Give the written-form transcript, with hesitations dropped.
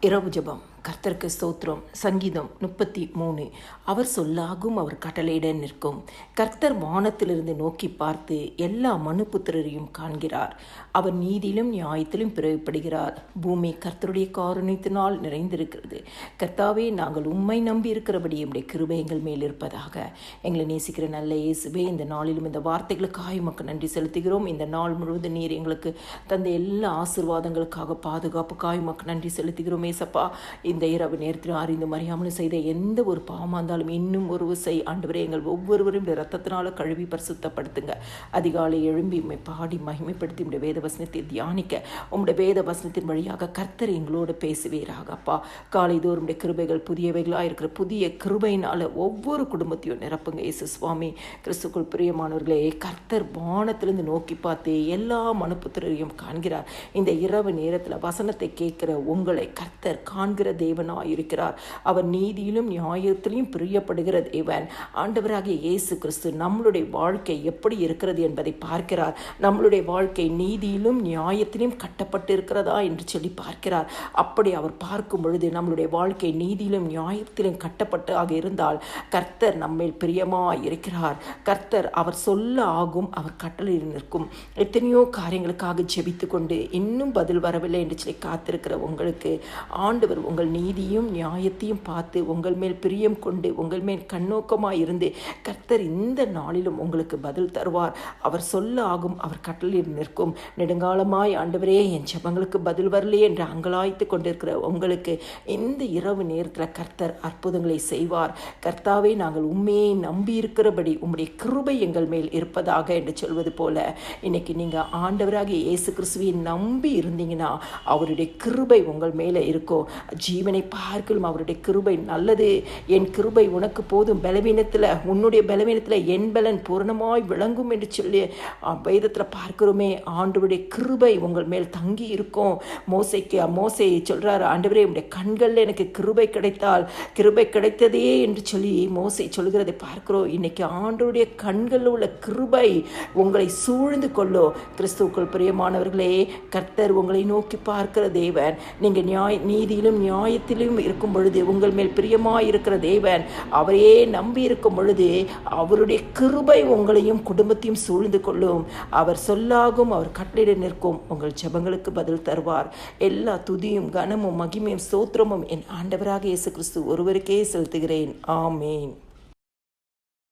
இரவு ஜெபம். கர்த்தருக்கு ஸ்தோத்திரம். சங்கீதம் 33. அவர் சொல்லாகும், அவர் கட்டளையிட நிற்கும். கர்த்தர் வானத்திலிருந்து நோக்கி பார்த்து எல்லா மனுபுத்திரரையும் காண்கிறார். அவர் நீதியிலும் நியாயத்திலும் பிறப்படுகிறார். பூமி கர்த்தருடைய காருண்யத்தினால் நிறைந்திருக்கிறது. கர்த்தாவே, நாங்கள் உம்மை நம்பி இருக்கிறபடி உம்முடைய கிருபை எங்கள் மேல் இருப்பதாக. எங்களை நேசிக்கிற நல்ல இயேசுவே, இந்த நாளிலும் இந்த வார்த்தைகளுக்காக உமக்கு நன்றி செலுத்துகிறோம். இந்த நாள் முழுவதும் நீர் எங்களுக்கு தந்த எல்லா ஆசீர்வாதங்களுக்காக, பாதுகாப்புக்காக உமக்கு நன்றி செலுத்துகிறோம். ஏசப்பா, இந்த இரவு நேரத்தில் அறிந்தும் அறியாமலும் செய்த எந்த ஒரு பாவமாக இருந்தாலும் இன்னும் ஒரு விசை ஆண்டவரே, எங்கள் ஒவ்வொருவரும் இந்த ரத்தத்தினால கழுவி பரிசுத்தப்படுத்துங்க. அதிகாலை எழும்பி உம்மை பாடி மகிமைப்படுத்தி உம்முடைய வேத வசனத்தை தியானிக்க உம்முடைய வேத வசனத்தின் வழியாக கர்த்தர் எங்களோடு பேசுவீராக. அப்பா, காலை தோறும் உம்முடைய கிருபைகள் புதியவைகளாக இருக்கிற புதிய கிருபையினால ஒவ்வொரு குடும்பத்தையும் நிரப்புங்க. இயேசு சுவாமி, கிறிஸ்துக்குள் பிரியமானவர்களே, கர்த்தர் வானத்திலிருந்து நோக்கி பார்த்து எல்லா மனுபுத்திரரையும் காண்கிறார். இந்த இரவு நேரத்தில் வசனத்தை கேட்கிற உங்களை கர்த்தர் காண்கிற தேவனாயிருக்கிறார். அவர் நீதியிலும் நியாயத்திலும் பிரியப்படுகிற தேவன். ஆண்டவராகிய இயேசு கிறிஸ்து நம்மளுடைய வாழ்க்கை எப்படி இருக்கிறது என்பதை பார்க்கிறார். நம்மளுடைய வாழ்க்கை நீதியிலும் நியாயத்திலும் கட்டப்பட்டு இருக்கிறதா என்று சொல்லி பார்க்கிறார். அப்படி அவர் பார்க்கும் பொழுது நம்மளுடைய வாழ்க்கை நீதியிலும் நியாயத்திலும் கட்டப்பட்டு இருந்தால் கர்த்தர் நம்மேல் பிரியமாய் இருக்கிறார். கர்த்தர் அவர் சொல்ல ஆகும், அவர் கட்டளையில் நிற்கும். எத்தனையோ காரியங்களுக்காக ஜெபித்து கொண்டு இன்னும் பதில் வரவில்லை என்று சொல்லி காத்திருக்கிற உங்களுக்கு ஆண்டவர் உங்கள் நீதியும் நியாயத்தையும் பார்த்து உங்கள் மேல் பிரியம் கொண்டு உங்கள் மேல் கண்ணோக்கமாக இருந்து கர்த்தர் இந்த நாளிலும் உங்களுக்கு பதில் தருவார். அவர் சொல்ல ஆகும், அவர் கட்டளையில் நிற்கும். நெடுங்காலமாய் ஆண்டவரே, என் ஜெபங்களுக்கு பதில் வரலையே என்று அங்கலாய்த்து கொண்டிருக்கிற உங்களுக்கு இந்த இரவு நேரத்தில் கர்த்தர் அற்புதங்களை செய்வார். கர்த்தாவே, நாங்கள் உண்மையை நம்பி இருக்கிறபடி உம்முடைய கிருபை எங்கள் மேல் இருப்பதாக என்று சொல்வது போல இன்னைக்கு நீங்கள் ஆண்டவராகிய இயேசு கிறிஸ்துவை நம்பி இருந்தீங்கன்னா அவருடைய கிருபை உங்கள் மேலே இருக்கும். ஜீவனை பார்க்கலும் அவருடைய கிருபை நல்லது. என் கிருபை உனக்கு போதும், பலவீனத்தில் உன்னுடைய பலவீனத்தில் என் பலன் பூரணமாய் விளங்கும் என்று சொல்லி வேதத்தில் பார்க்கிறோமே. ஆண்டவருடைய கிருபை உங்கள் மேல் தங்கி இருக்கும். மோசே சொல்றாரு, ஆண்டவரே, உடைய கண்களில் எனக்கு கிருபை கிடைத்தால் கிருபை கிடைத்ததே என்று சொல்லி மோசே சொல்கிறதை பார்க்கிறோம். இன்னைக்கு ஆண்டவருடைய கண்களில் உள்ள கிருபை உங்களை சூழ்ந்து கொள்ளும். கிறிஸ்துவுக்குள் பிரியமானவர்களே, கர்த்தர் உங்களை நோக்கி பார்க்கிற தேவன். நீங்கள் நீதியிலும் நியாயத்திலும் இருக்கும் பொழுது உங்கள் மேல் பிரியமாய் இருக்கிற தேவன். அவரையே நம்பி இருக்கும் பொழுது அவருடைய கிருபை உங்களையும் குடும்பத்தையும் சூழ்ந்து கொள்ளும். அவர் சொல்லாகும், அவர் கட்டளையிட நிற்கும். உங்கள் ஜெபங்களுக்கு பதில் தருவார். எல்லா துதியும் கனமும் மகிமையும் ஸ்தோத்திரமும் என் ஆண்டவராக இயேசு கிறிஸ்து ஒருவருக்கே செலுத்துகிறேன். ஆமேன்.